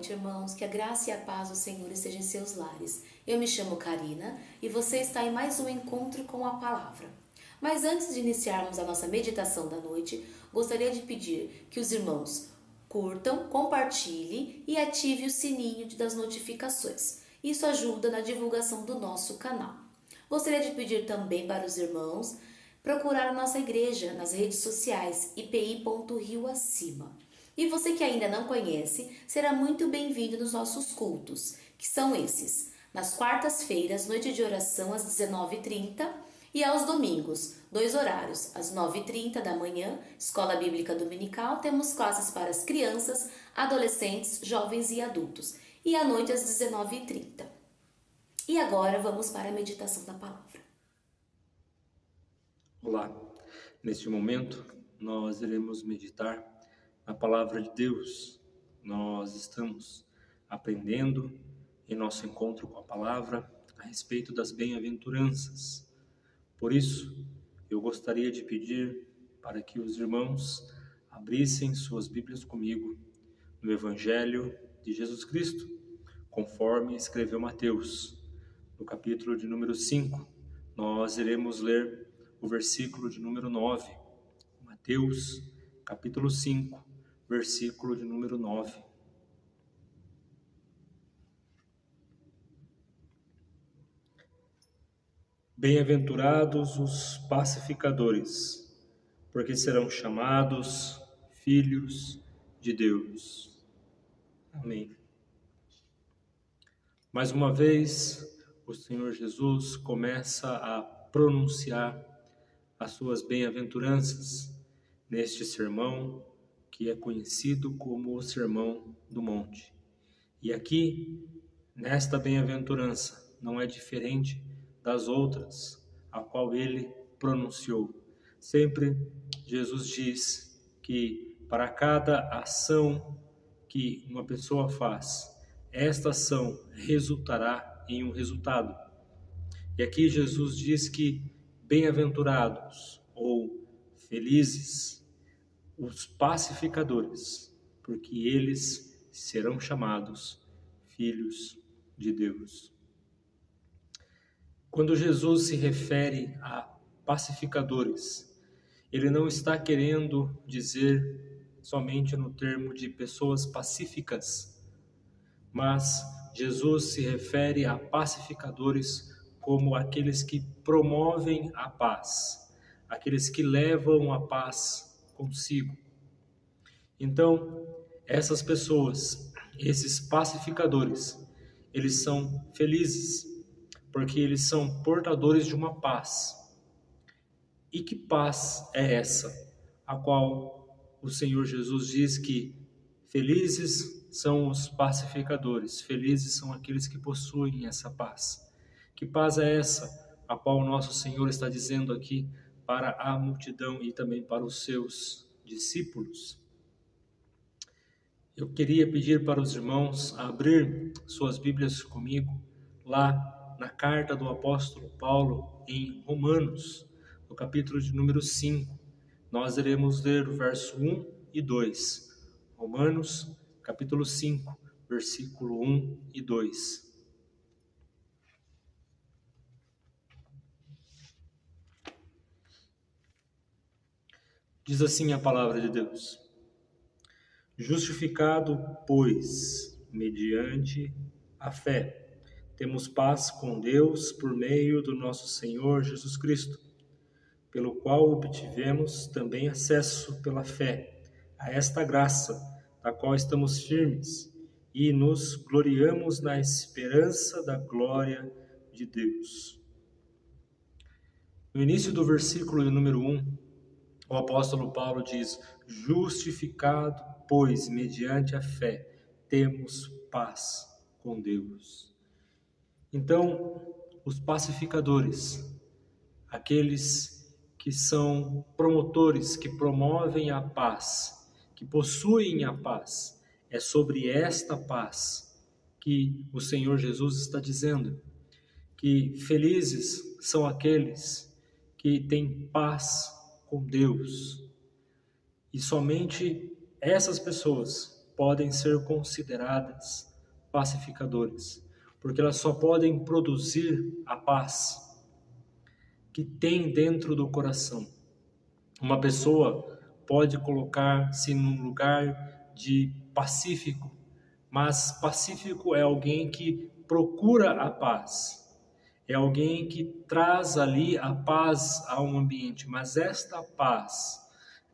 noite, irmãos. Que a graça e a paz do Senhor estejam em seus lares. Eu me chamo Karina e você está em mais um encontro com a palavra. Mas antes de iniciarmos a nossa meditação da noite, gostaria de pedir que os irmãos curtam, compartilhem e ativem o sininho das notificações. Isso ajuda na divulgação do nosso canal. Gostaria de pedir também para os irmãos procurar a nossa igreja nas redes sociais ipi.rioacima. E você que ainda não conhece, será muito bem-vindo nos nossos cultos, que são esses: nas quartas-feiras, noite de oração às 19h30 e aos domingos, 2 horários, às 9h30 da manhã, Escola Bíblica Dominical, temos classes para as crianças, adolescentes, jovens e adultos, e à noite às 19h30. E agora vamos para a meditação da palavra. Olá, neste momento nós iremos meditar na palavra de Deus. Nós estamos aprendendo em nosso encontro com a palavra a respeito das bem-aventuranças. Por isso, eu gostaria de pedir para que os irmãos abrissem suas Bíblias comigo no Evangelho de Jesus Cristo, conforme escreveu Mateus. No capítulo de número 5, nós iremos ler o versículo de número 9. Mateus, capítulo 5, versículo de número 9. Bem-aventurados os pacificadores, porque serão chamados filhos de Deus. Amém. Mais uma vez, o Senhor Jesus começa a pronunciar as suas bem-aventuranças neste sermão que é conhecido como o Sermão do Monte. E aqui, nesta bem-aventurança, não é diferente das outras, a qual ele pronunciou. Sempre Jesus diz que para cada ação que uma pessoa faz, esta ação resultará em um resultado. E aqui Jesus diz que bem-aventurados ou felizes os pacificadores, porque eles serão chamados filhos de Deus. Quando Jesus se refere a pacificadores, ele não está querendo dizer somente no termo de pessoas pacíficas, mas Jesus se refere a pacificadores como aqueles que promovem a paz, aqueles que levam a paz consigo. Então, essas pessoas, esses pacificadores, eles são felizes, porque eles são portadores de uma paz. E que paz é essa, a qual o Senhor Jesus diz que felizes são os pacificadores, felizes são aqueles que possuem essa paz. Que paz é essa, a qual o nosso Senhor está dizendo aqui para a multidão e também para os seus discípulos? Eu queria pedir para os irmãos abrir suas Bíblias comigo lá na carta do apóstolo Paulo em Romanos, no capítulo de número 5. Nós iremos ler o verso 1 e 2. Romanos, capítulo 5, versículo 1 e 2. Diz assim a palavra de Deus: Justificado, pois, mediante a fé, temos paz com Deus por meio do nosso Senhor Jesus Cristo, pelo qual obtivemos também acesso pela fé a esta graça, da qual estamos firmes e nos gloriamos na esperança da glória de Deus. No início do versículo de número 1, o apóstolo Paulo diz: justificado, pois, mediante a fé, temos paz com Deus. Então, os pacificadores, aqueles que são promotores, que promovem a paz, que possuem a paz, é sobre esta paz que o Senhor Jesus está dizendo que felizes são aqueles que têm paz com Deus. E somente essas pessoas podem ser consideradas pacificadoras, porque elas só podem produzir a paz que tem dentro do coração. Uma pessoa pode colocar-se num lugar de pacífico, mas pacífico é alguém que procura a paz. É alguém que traz ali a paz a um ambiente, mas esta paz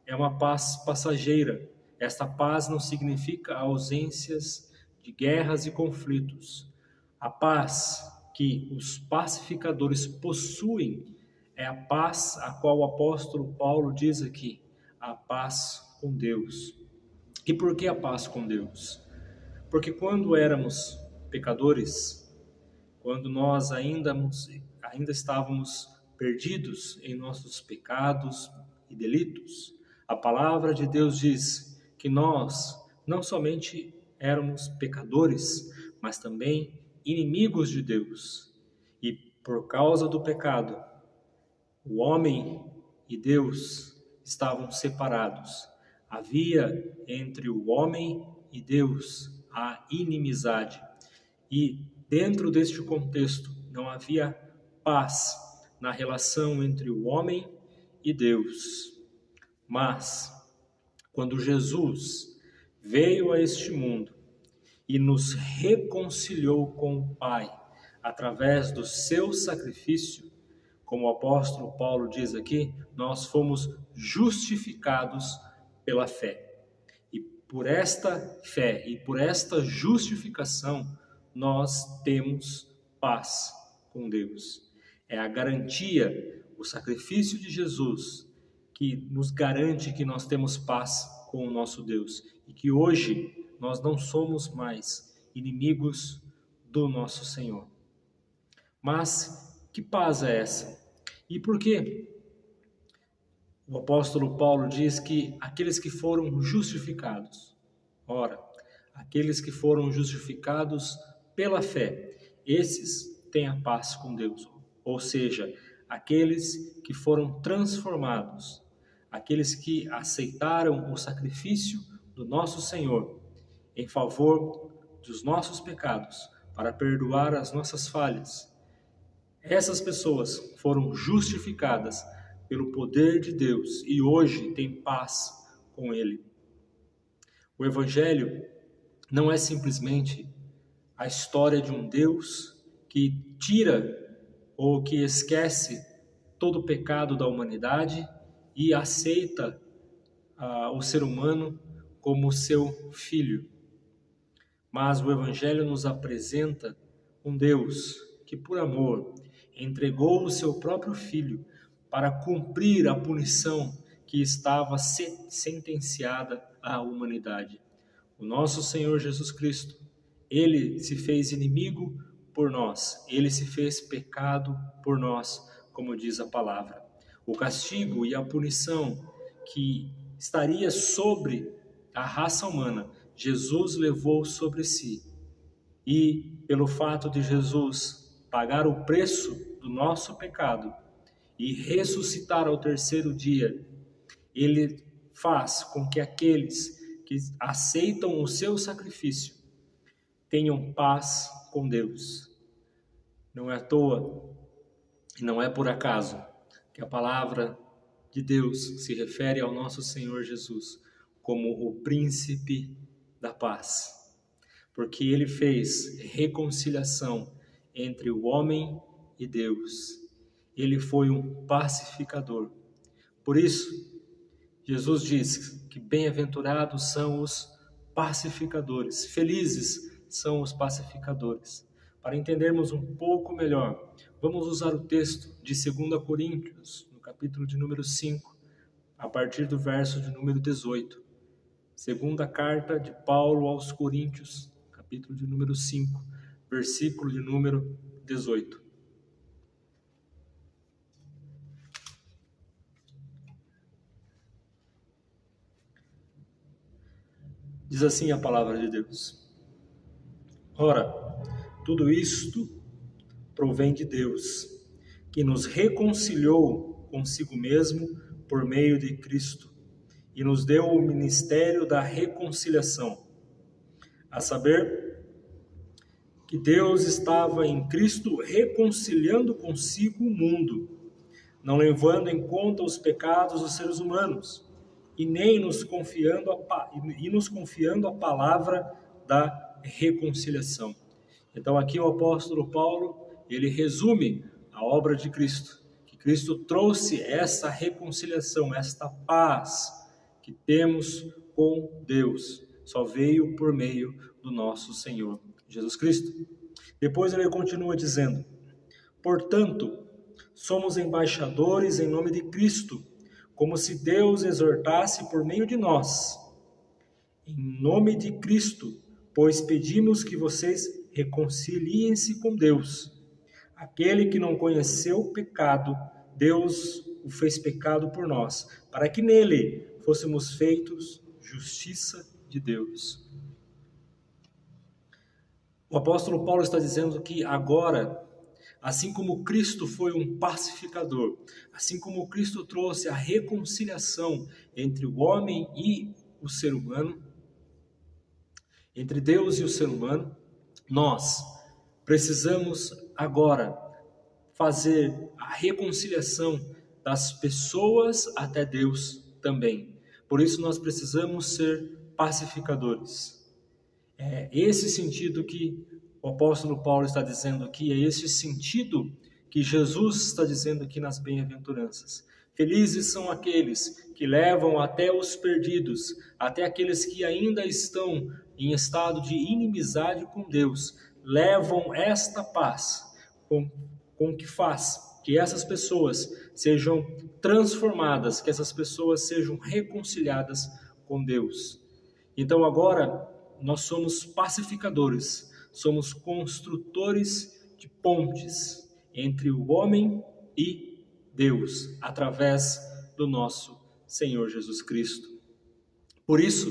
é uma paz passageira. Esta paz não significa ausências de guerras e conflitos. A paz que os pacificadores possuem é a paz a qual o apóstolo Paulo diz aqui, a paz com Deus. E por que a paz com Deus? Porque quando éramos pecadores, quando nós ainda estávamos perdidos em nossos pecados e delitos, a palavra de Deus diz que nós não somente éramos pecadores, mas também inimigos de Deus. E por causa do pecado, o homem e Deus estavam separados. Havia entre o homem e Deus a inimizade. E dentro deste contexto não havia paz na relação entre o homem e Deus. Mas quando Jesus veio a este mundo e nos reconciliou com o Pai através do seu sacrifício, como o apóstolo Paulo diz aqui, nós fomos justificados pela fé. E por esta fé e por esta justificação, nós temos paz com Deus. É a garantia, o sacrifício de Jesus, que nos garante que nós temos paz com o nosso Deus. E que hoje nós não somos mais inimigos do nosso Senhor. Mas que paz é essa? E por quê? O apóstolo Paulo diz que aqueles que foram justificados, ora, aqueles que foram justificados pela fé, esses têm a paz com Deus. Ou seja, aqueles que foram transformados, aqueles que aceitaram o sacrifício do nosso Senhor em favor dos nossos pecados, para perdoar as nossas falhas. Essas pessoas foram justificadas pelo poder de Deus e hoje têm paz com Ele. O Evangelho não é simplesmente a história de um Deus que tira ou que esquece todo o pecado da humanidade e aceita o ser humano como seu filho. Mas o Evangelho nos apresenta um Deus que, por amor, entregou o seu próprio Filho para cumprir a punição que estava sentenciada à humanidade. O nosso Senhor Jesus Cristo, Ele se fez inimigo por nós, Ele se fez pecado por nós, como diz a palavra. O castigo e a punição que estaria sobre a raça humana, Jesus levou sobre si. E pelo fato de Jesus pagar o preço do nosso pecado e ressuscitar ao terceiro dia, Ele faz com que aqueles que aceitam o seu sacrifício tenham paz com Deus. Não é à toa e não é por acaso que a palavra de Deus se refere ao nosso Senhor Jesus como o príncipe da paz, porque Ele fez reconciliação entre o homem e Deus. Ele foi um pacificador. Por isso, Jesus diz que bem-aventurados são os pacificadores, felizes são os pacificadores. Para entendermos um pouco melhor, vamos usar o texto de 2 Coríntios, no capítulo de número 5, a partir do verso de número 18. Segunda carta de Paulo aos Coríntios, capítulo de número 5, versículo de número 18. Diz assim a palavra de Deus: Ora, tudo isto provém de Deus, que nos reconciliou consigo mesmo por meio de Cristo e nos deu o ministério da reconciliação. a saber, que Deus estava em Cristo reconciliando consigo o mundo, não levando em conta os pecados dos seres humanos, e nem nos confiando a palavra da reconciliação. Então aqui o apóstolo Paulo, ele resume a obra de Cristo, que Cristo trouxe essa reconciliação, esta paz que temos com Deus, só veio por meio do nosso Senhor Jesus Cristo. Depois ele continua dizendo: portanto, somos embaixadores em nome de Cristo, como se Deus exortasse por meio de nós. Em nome de Cristo, pois pedimos que vocês reconciliem-se com Deus. Aquele que não conheceu o pecado, Deus o fez pecado por nós, para que nele fôssemos feitos justiça de Deus. O apóstolo Paulo está dizendo que agora, assim como Cristo foi um pacificador, assim como Cristo trouxe a reconciliação entre o homem e o ser humano, entre Deus e o ser humano, nós precisamos agora fazer a reconciliação das pessoas até Deus também. Por isso nós precisamos ser pacificadores. É esse sentido que o apóstolo Paulo está dizendo aqui, é esse sentido que Jesus está dizendo aqui nas bem-aventuranças. Felizes são aqueles que levam até os perdidos, até aqueles que ainda estão em estado de inimizade com Deus, levam esta paz com que faz que essas pessoas sejam transformadas, que essas pessoas sejam reconciliadas com Deus. Então agora nós somos pacificadores, somos construtores de pontes entre o homem e Deus, através do nosso Senhor Jesus Cristo. Por isso,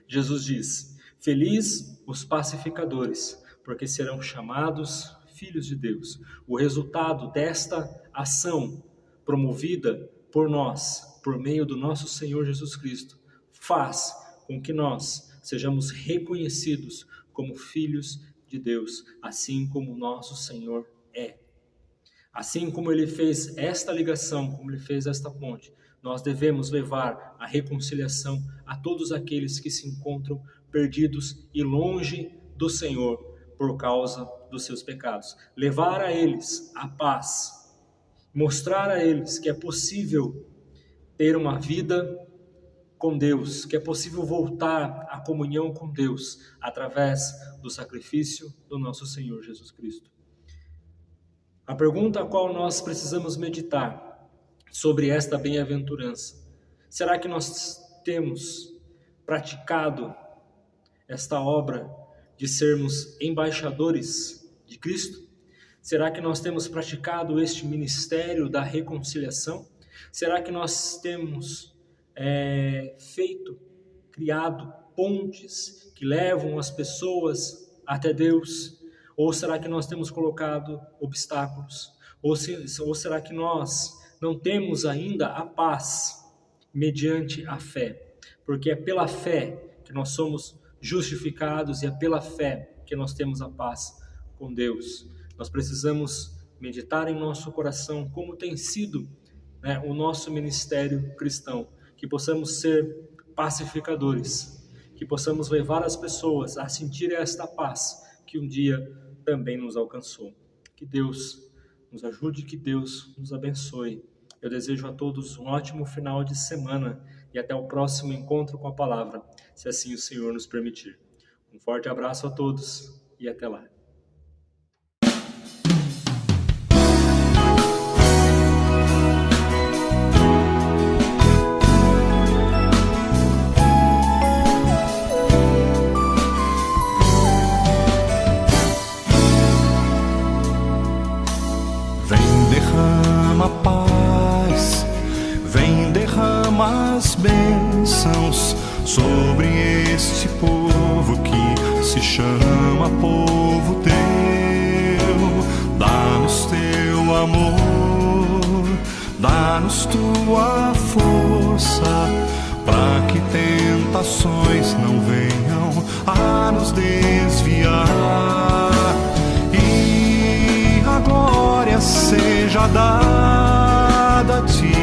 Jesus diz: feliz os pacificadores, porque serão chamados filhos de Deus. O resultado desta ação promovida por nós, por meio do nosso Senhor Jesus Cristo, faz com que nós sejamos reconhecidos como filhos de Deus, assim como o nosso Senhor é. Assim como ele fez esta ligação, como ele fez esta ponte, nós devemos levar a reconciliação a todos aqueles que se encontram perdidos e longe do Senhor por causa dos seus pecados. Levar a eles a paz, mostrar a eles que é possível ter uma vida com Deus, que é possível voltar à comunhão com Deus através do sacrifício do nosso Senhor Jesus Cristo. A pergunta a qual nós precisamos meditar sobre esta bem-aventurança: será que nós temos praticado esta obra de sermos embaixadores de Cristo? Será que nós temos praticado este ministério da reconciliação? Será que nós temos criado pontes que levam as pessoas até Deus? Ou será que nós temos colocado obstáculos? Ou será que nós não temos ainda a paz mediante a fé? Porque é pela fé que nós somos justificados e é pela fé que nós temos a paz com Deus. Nós precisamos meditar em nosso coração como tem sido o nosso ministério cristão, que possamos ser pacificadores, que possamos levar as pessoas a sentir esta paz que um dia também nos alcançou. Que Deus nos ajude, que Deus nos abençoe. Eu desejo a todos um ótimo final de semana e até o próximo encontro com a palavra, se assim o Senhor nos permitir. Um forte abraço a todos e até lá. As bênçãos sobre este povo que se chama povo teu. Dá-nos teu amor, dá-nos tua força, para que tendo tentações não venham a nos desviar, e a glória seja dada a ti,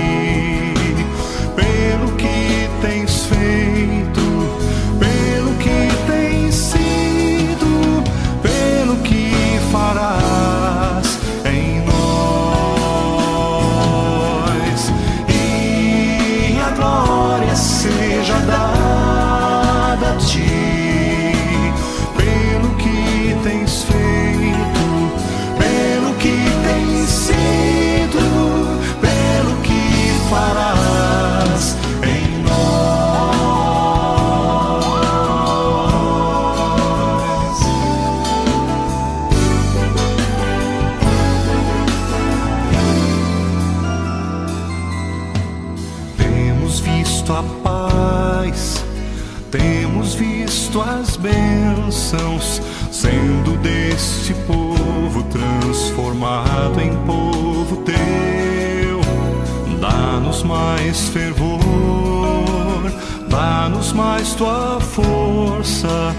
pelo que tens feito, pelo que tens sido, pelo que farás em nós, e a glória seja dada a ti, pelo que tens feito, pelo que tens sido, pelo que farás em nós. Temos visto a paz, temos visto as bênçãos sendo deste povo transformado em povo teu. Dá-nos mais fervor, dá-nos mais tua força,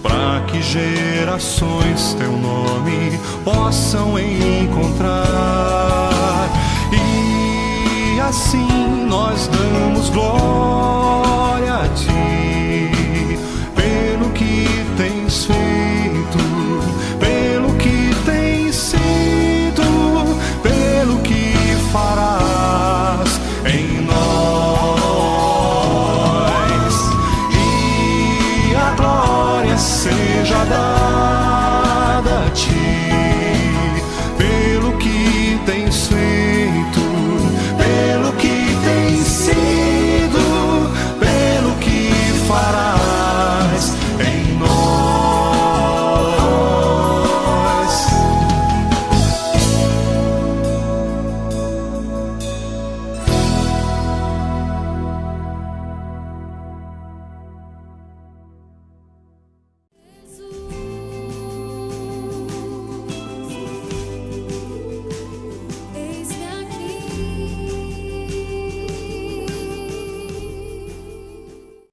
para que gerações teu nome possam encontrar. E assim nós damos glória a ti, pelo que tens feito, pelo que tens sido, pelo que farás em nós, e a glória seja dada a ti,